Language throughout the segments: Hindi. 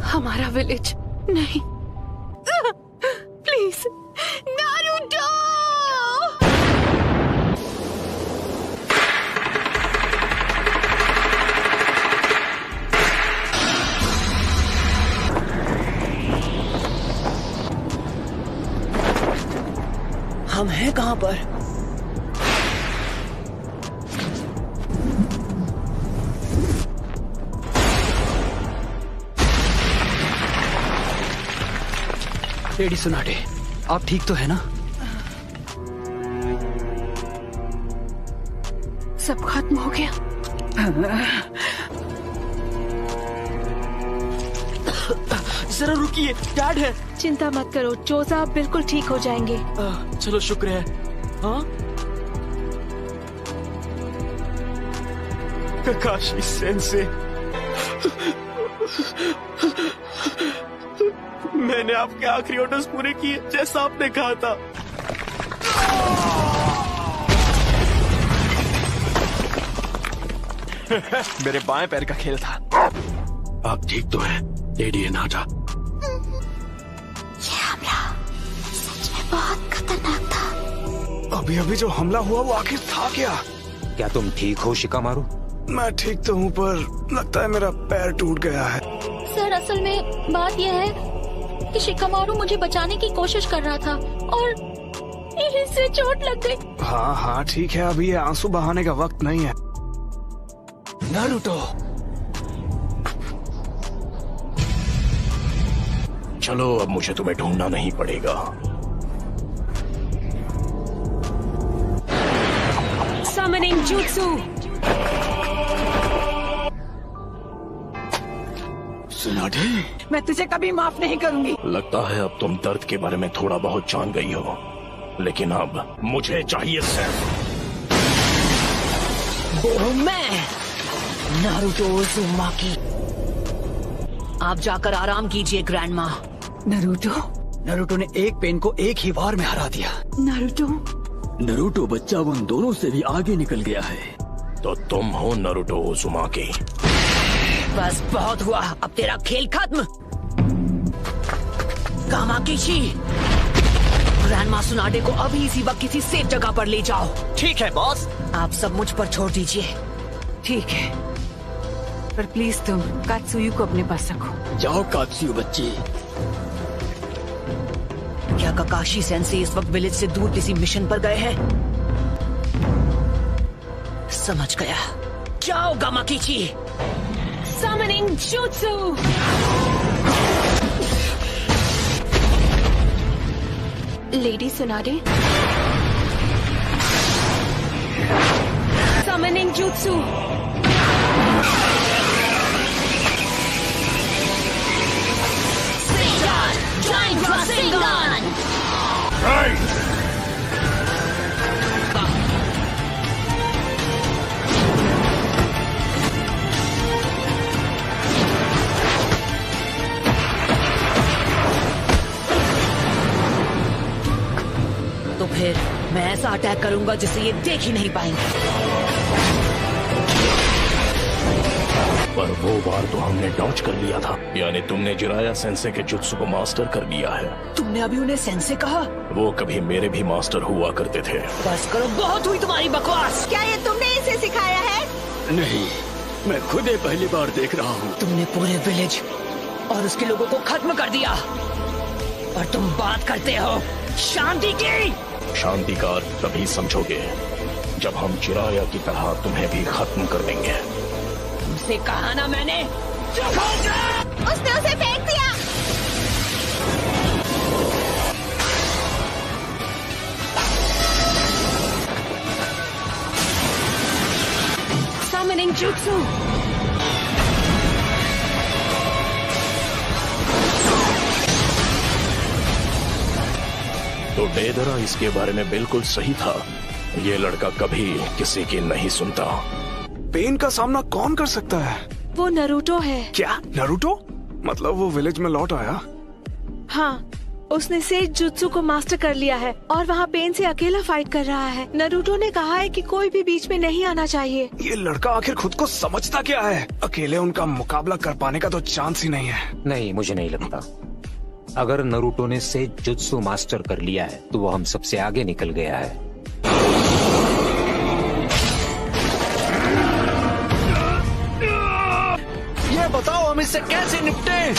हमारा विलेज नहीं। Please Naruto. हम हैं कहाँ पर? लेडी सुनाटे, आप ठीक तो है ना? सब खत्म हो गया। जरा रुकिए, डैड है। चिंता मत करो, चोजा आप बिल्कुल ठीक हो जाएंगे। चलो शुक्र है। हाँ, काकाशी सेंसे, मैंने आपके आखिरी ऑर्डर्स पूरे किए जैसा आपने कहा था। मेरे बाएं पैर का खेल था। आप ठीक तो हैं, लेडी हिनाटा? ये हमला सच में बहुत खतरनाक था। अभी अभी जो हमला हुआ वो आखिर था क्या? क्या तुम ठीक हो शिकामारू? मैं ठीक तो हूँ, पर लगता है मेरा पैर टूट गया है। सर, असल में बात यह है कि शिकामारू मुझे बचाने की कोशिश कर रहा था और इससे चोट लग गई। हाँ हाँ ठीक है, अभी ये आंसू बहाने का वक्त नहीं है। नारुतो, चलो अब मुझे तुम्हें ढूंढना नहीं पड़ेगा। Summoning Jutsu। सुनाटे, मैं तुझे कभी माफ नहीं करूंगी। लगता है अब तुम दर्द के बारे में थोड़ा बहुत जान गई हो, लेकिन अब मुझे चाहिए सिर्फ वो हूँ मैं, नारुतो उज़ुमाकी। आप जाकर आराम कीजिए ग्रैंड माँ। नरूटो ने एक पेन को एक ही वार में हरा दिया। नरूटो बच्चा उन दोनों से भी आगे निकल गया है। तो तुम हो नारुतो उज़ुमाकी। बस बहुत हुआ, अब तेरा खेल खत्म। कामाकिशी, ग्रैंडमा सुनाडे को अभी इसी वक्त किसी सेफ जगह पर ले जाओ। ठीक है बॉस। आप सब मुझ पर छोड़ दीजिए। ठीक है, पर प्लीज तुम कात्सुयु को अपने पास रखो। जाओ कात्सुयु बच्ची। क्या काकाशी सेंसे इस वक्त विलेज से दूर किसी मिशन पर गए हैं? समझ गया। जाओ गामाकिची। Summoning Jutsu। Lady सुनाडे। Summoning Jutsu। Giant Rasengan! तो फिर मैं ऐसा अटैक करूंगा जिसे ये देख ही नहीं पाएंगे। पर वो बार तो हमने डॉज कर लिया था, यानी तुमने जिराया सेंसे के जुत्सु को मास्टर कर लिया है। तुमने अभी उन्हें सेंसे कहा? वो कभी मेरे भी मास्टर हुआ करते थे। बस करो, बहुत हुई तुम्हारी बकवास। क्या ये तुमने इसे सिखाया है? नहीं, मैं खुद ही पहली बार देख रहा हूँ। तुमने पूरे विलेज और उसके लोगों को खत्म कर दिया, और तुम बात करते हो शांति की। शांति का अर्थ तभी समझोगे जब हम चिराया की तरह तुम्हें भी खत्म कर देंगे। तुमसे कहा ना मैंने। उसने उसे फेंक दिया। Summoning Jutsu। तो डेदरा इसके बारे में बिल्कुल सही था। ये लड़का कभी किसी की नहीं सुनता। पेन का सामना कौन कर सकता है? वो नारुतो है। क्या नारुतो? मतलब वो विलेज में लौट आया? हाँ, उसने सेज जुत्सु को मास्टर कर लिया है और वहाँ पेन से अकेला फाइट कर रहा है। नरूटो ने कहा है कि कोई भी बीच में नहीं आना चाहिए। ये लड़का आखिर खुद को समझता क्या है? अकेले उनका मुकाबला कर पाने का तो चांस ही नहीं है। नहीं, मुझे नहीं लगता। अगर नरूटो ने सेज जुत्सु मास्टर कर लिया है तो वो हम सबसे आगे निकल गया है। ये बताओ हम इससे कैसे निपटें?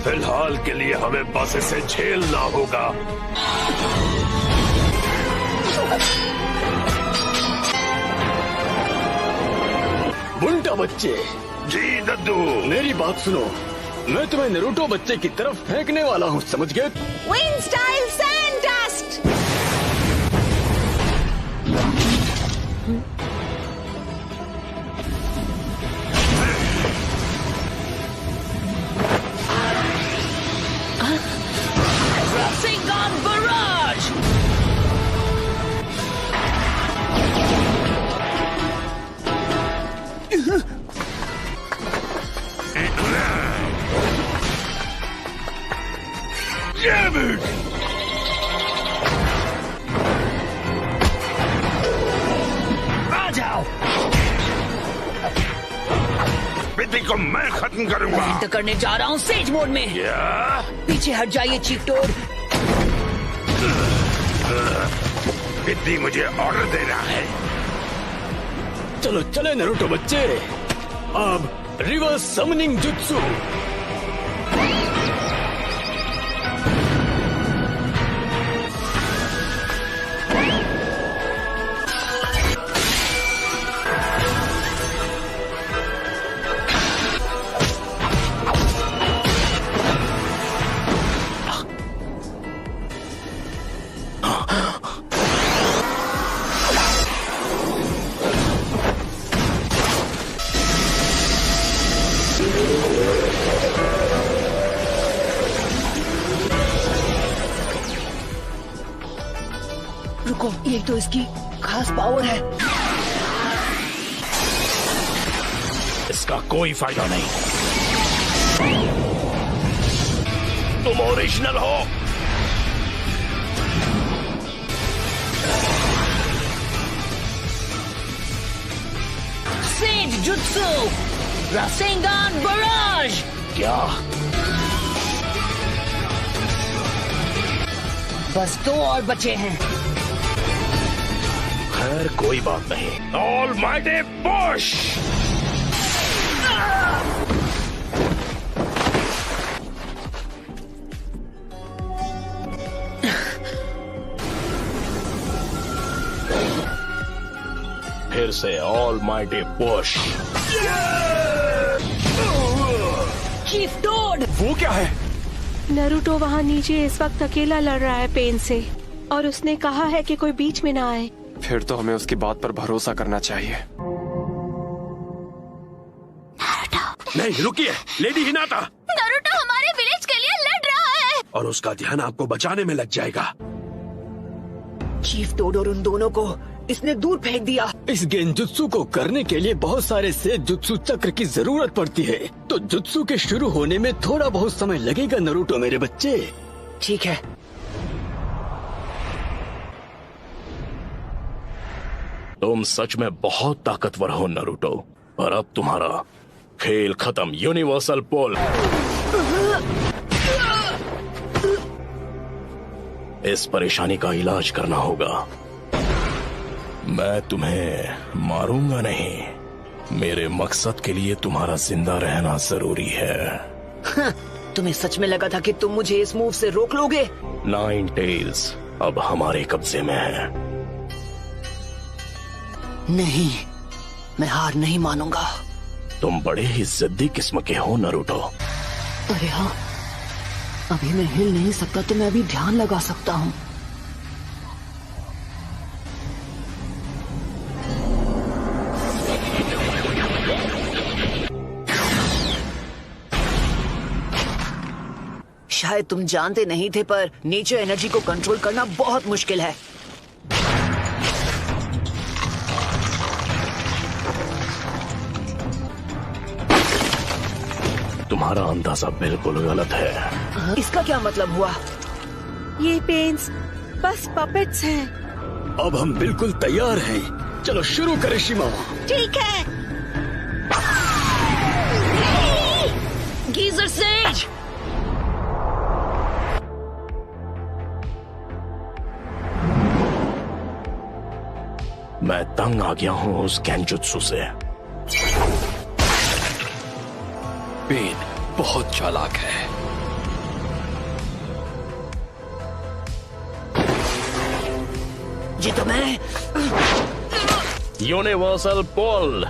फिलहाल के लिए हमें बस इसे झेलना होगा। बुंटा बच्चे, जी दद्दू। मेरी बात सुनो, मैं तुम्हें नरूटो बच्चे की तरफ फेंकने वाला हूँ, समझ गए? Wind style sand dust. Rasengan Barrage! आ जाओ। विधि को मैं खत्म करूंगा। एंटर करने जा रहा हूँ सेज मोड में। क्या? पीछे हट जाइए चीफ टोड। विधि मुझे ऑर्डर दे रहा है। चलो चले नरूटो बच्चे, अब रिवर्स समनिंग जुत्सु। रुको, ये तो इसकी खास पावर है। इसका कोई फायदा नहीं। तुम ओरिजिनल हो। Sage jutsu rasengan barrage. क्या? बस 2 और बचे हैं। खैर कोई बात नहीं। Almighty push. फिर से almighty push. Chief toad. वो क्या है? नरूटो वहाँ नीचे इस वक्त अकेला लड़ रहा है पेन से, और उसने कहा है कि कोई बीच में ना आए। फिर तो हमें उसकी बात पर भरोसा करना चाहिए। नहीं रुकिए, लेडी हिनाता। नारुतो हमारे विलेज के लिए लड़ रहा है और उसका ध्यान आपको बचाने में लग जाएगा। चीफ टोड और उन दोनों को इसने दूर फेंक दिया। इस गेंजुत्सु को करने के लिए बहुत सारे सेज जुत्सु चक्र की जरूरत पड़ती है, तो जुत्सु के शुरू होने में थोड़ा बहुत समय लगेगा नरूटो मेरे बच्चे। ठीक है। तुम सच में बहुत ताकतवर हो नरूटो, पर अब तुम्हारा खेल खत्म। यूनिवर्सल पुल। इस परेशानी का इलाज करना होगा। मैं तुम्हें मारूंगा नहीं। मेरे मकसद के लिए तुम्हारा जिंदा रहना जरूरी है। तुम्हें सच में लगा था कि तुम मुझे इस मूव से रोक लोगे? 9 टेल्स अब हमारे कब्जे में है। नहीं, मैं हार नहीं मानूंगा। तुम बड़े ही जिद्दी किस्म के हो नरूटो। अरे हाँ, अभी मैं हिल नहीं सकता तो मैं अभी ध्यान लगा सकता हूँ। शायद तुम जानते नहीं थे, पर नेचर एनर्जी को कंट्रोल करना बहुत मुश्किल है। तुम्हारा अंदाजा बिल्कुल गलत है। इसका क्या मतलब हुआ? ये पेन्स बस पपेट्स हैं। अब हम बिल्कुल तैयार हैं। चलो शुरू करें शिमा। ठीक है। Geyser says. मैं तंग आ गया हूँ उस गेंजुत्सु से। पेन बहुत चालाक है। ये तो मैं। यूनिवर्सल पोल।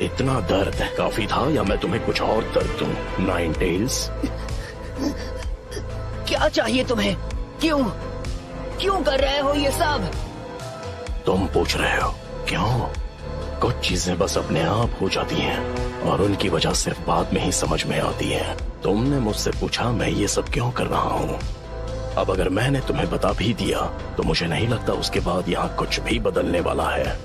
इतना दर्द काफी था या मैं तुम्हें कुछ और दर्द दूं? नाइन टेल्स, क्या चाहिए तुम्हें? क्यों क्यों कर रहे हो ये सब? तुम पूछ रहे हो क्यों? कुछ चीजें बस अपने आप हो जाती हैं और उनकी वजह सिर्फ बाद में ही समझ में आती है। तुमने मुझसे पूछा मैं ये सब क्यों कर रहा हूँ। अब अगर मैंने तुम्हें बता भी दिया तो मुझे नहीं लगता उसके बाद यहाँ कुछ भी बदलने वाला है।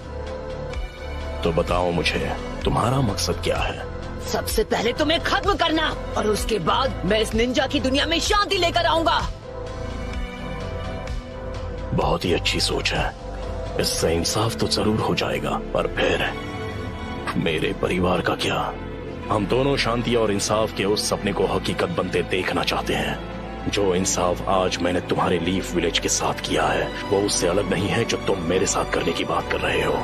तो बताओ मुझे तुम्हारा मकसद क्या है? सबसे पहले तुम्हें खत्म करना और उसके बाद मैं इस निंजा की दुनिया में शांति लेकर आऊंगा। बहुत ही अच्छी सोच है। इससे इंसाफ तो जरूर हो जाएगा, पर फिर मेरे परिवार का क्या? हम दोनों शांति और इंसाफ के उस सपने को हकीकत बनते देखना चाहते हैं। जो इंसाफ आज मैंने तुम्हारे लीफ विलेज के साथ किया है वो उससे अलग नहीं है जो तुम मेरे साथ करने की बात कर रहे हो।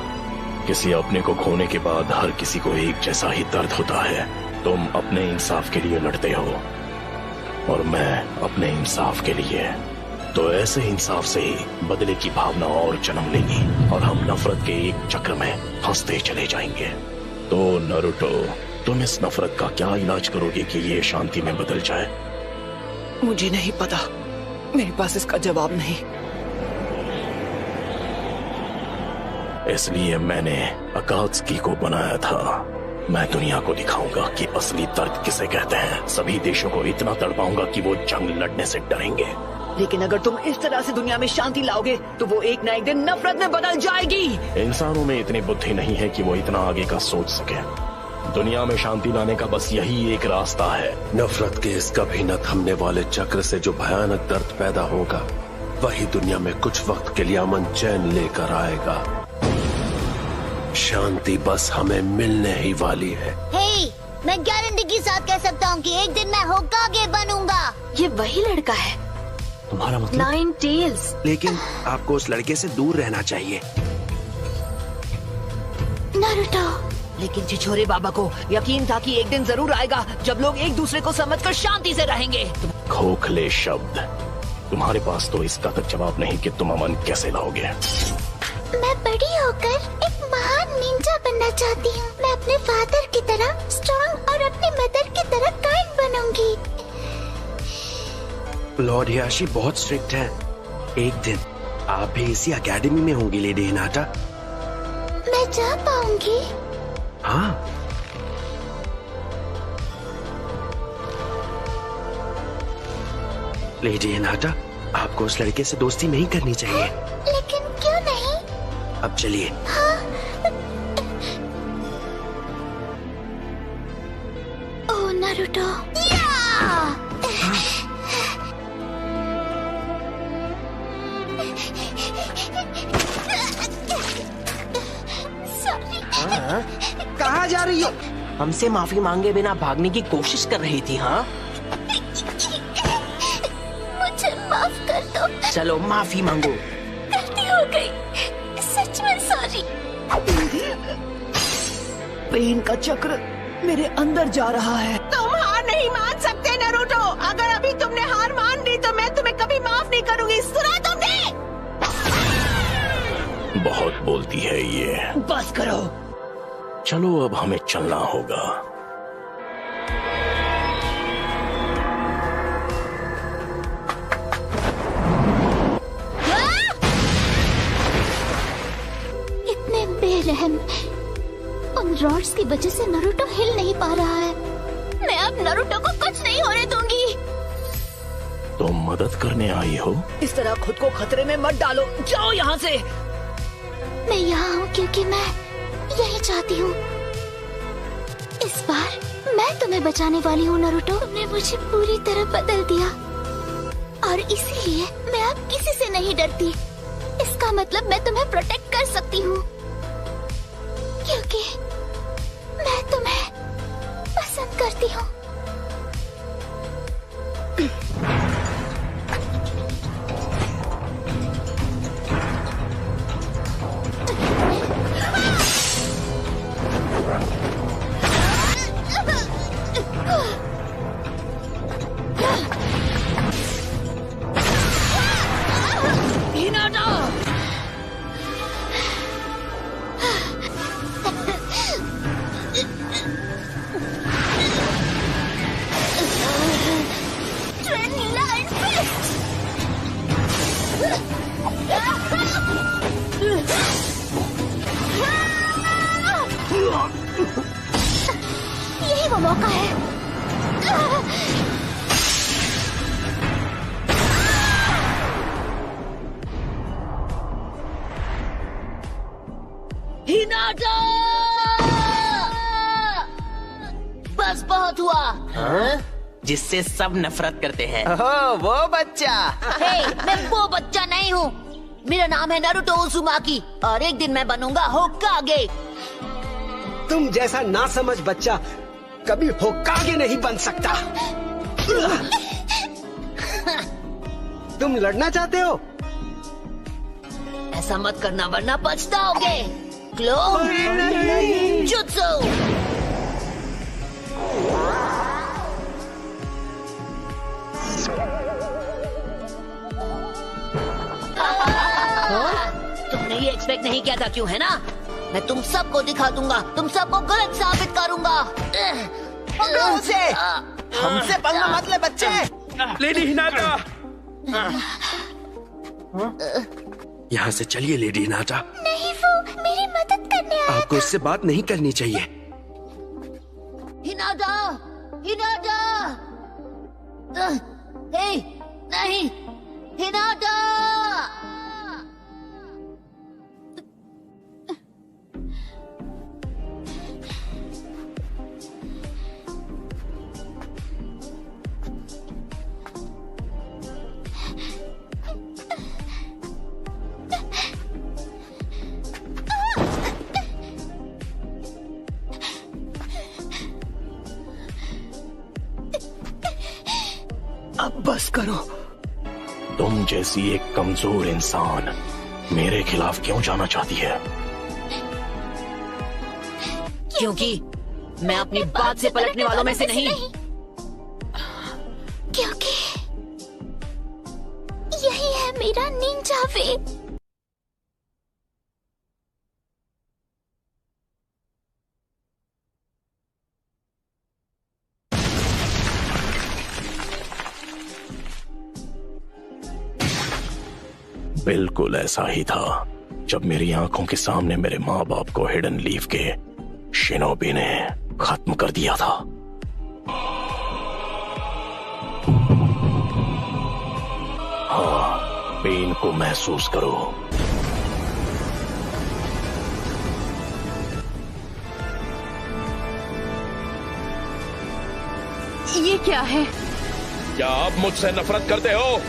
किसी अपने को खोने के बाद हर किसी को एक जैसा ही दर्द होता है। तुम अपने इंसाफ के लिए लड़ते हो और मैं अपने इंसाफ के लिए। तो ऐसे इंसाफ से ही बदले की भावना और जन्म लेगी और हम नफरत के एक चक्र में फंसते चले जाएंगे। तो नारुतो, तुम इस नफरत का क्या इलाज करोगे कि ये शांति में बदल जाए? मुझे नहीं पता, मेरे पास इसका जवाब नहीं। इसलिए मैंने अकात्सुकी को बनाया था। मैं दुनिया को दिखाऊंगा कि असली दर्द किसे कहते हैं। सभी देशों को इतना तड़पाऊंगा कि वो जंग लड़ने से डरेंगे। लेकिन अगर तुम इस तरह से दुनिया में शांति लाओगे तो वो एक ना एक दिन नफरत में बदल जाएगी। इंसानों में इतनी बुद्धि नहीं है कि वो इतना आगे का सोच सके। दुनिया में शांति लाने का बस यही एक रास्ता है। नफरत के इस कभी न थमने वाले चक्र से जो भयानक दर्द पैदा होगा वही दुनिया में कुछ वक्त के लिए अमन चैन लेकर आएगा। शांति बस हमें मिलने ही वाली है। हे, मैं गारंटी के साथ कह सकता हूँ कि एक दिन मैं होकागे बनूंगा। ये वही लड़का है। तुम्हारा मतलब? Nine tails. लेकिन आपको उस लड़के से दूर रहना चाहिए। नारुतो। लेकिन छिछोरे बाबा को यकीन था कि एक दिन जरूर आएगा जब लोग एक दूसरे को समझकर शांति से रहेंगे। खोखले शब्द। तुम्हारे पास तो इसका तक जवाब नहीं कि तुम अमन कैसे लाओगे। मैं बड़ी होकर एक महान निंजा बनना चाहती हूँ। मैं अपने फादर की तरह स्ट्रॉन्ग और अपनी मदर की तरह काइंड बनूंगी। लॉर्ड हियाशी बहुत स्ट्रिक्ट है। एक दिन आप भी इसी एकेडमी में होंगी लेडी हिनाटा। मैं जा पाऊंगी? हाँ। लेडी हिनाटा, आपको उस लड़के से दोस्ती नहीं करनी चाहिए। लेकिन क्यों नहीं? अब चलिए। हाँ। ओह नारुतो। कहाँ जा रही हो? हमसे माफी मांगे बिना भागने की कोशिश कर रही थी। हाँ, मुझे माफ कर दो। चलो माफी मांगो। गलती हो गई, सच में सॉरी। पेन का चक्र मेरे अंदर जा रहा है। तुम हार नहीं मान सकते नारुतो। अगर अभी तुमने हार मान ली तो मैं तुम्हें कभी माफ नहीं करूंगी। सुना तुमने? बहुत बोलती है ये। बस करो। चलो अब हमें चलना होगा। इतने बेरहम। उन रॉड्स की वजह से नारुतो हिल नहीं पा रहा है। मैं अब नारुतो को कुछ नहीं होने दूंगी। तुम मदद करने आई हो? इस तरह खुद को खतरे में मत डालो। जाओ यहाँ से। मैं यहाँ हूँ क्योंकि मैं यही चाहती हूँ। इस बार मैं तुम्हें बचाने वाली हूँ नारुतो। तुमने मुझे पूरी तरह बदल दिया और इसीलिए मैं अब किसी से नहीं डरती। इसका मतलब मैं तुम्हें प्रोटेक्ट कर सकती हूँ क्योंकि मैं तुम्हें पसंद करती हूँ। यही वो मौका है। हिनाटा! बस बहुत हुआ। हाँ? जिससे सब नफरत करते हैं। वो बच्चा। मैं वो बच्चा नहीं हूँ। मेरा नाम है नारुतो उज़ुमाकी और एक दिन मैं बनूंगा होकागे। तुम जैसा नासमझ बच्चा कभी होकागे नहीं बन सकता। तुम लड़ना चाहते हो? ऐसा मत करना वरना पछताओगे। Clone jutsu. तुमने ये एक्सपेक्ट नहीं किया था क्यों, है ना? मैं तुम सबको दिखा दूंगा, तुम सबको गलत साबित करूंगा। पकड़ो उसे। हमसे पंगा मत ले बच्चे। Lady Hinata. यहाँ से चलिए लेडी हिनाटा। नहीं, वो मेरी मदद करने आया आपको इससे बात नहीं करनी चाहिए। Hinata, Hinata. हे, नहीं, हिनाटा। अब बस करो। तुम जैसी एक कमजोर इंसान मेरे खिलाफ क्यों जाना चाहती है? क्योंकि मैं अपनी बात से पलटने वालों में से नहीं। क्योंकि यही है मेरा निंजा वे। बिल्कुल ऐसा ही था जब मेरी आंखों के सामने मेरे माँ बाप को हिडन लीफ के शिनोबी ने खत्म कर दिया था। हाँ, पेन को महसूस करो। ये क्या है? क्या आप मुझसे नफरत करते हो?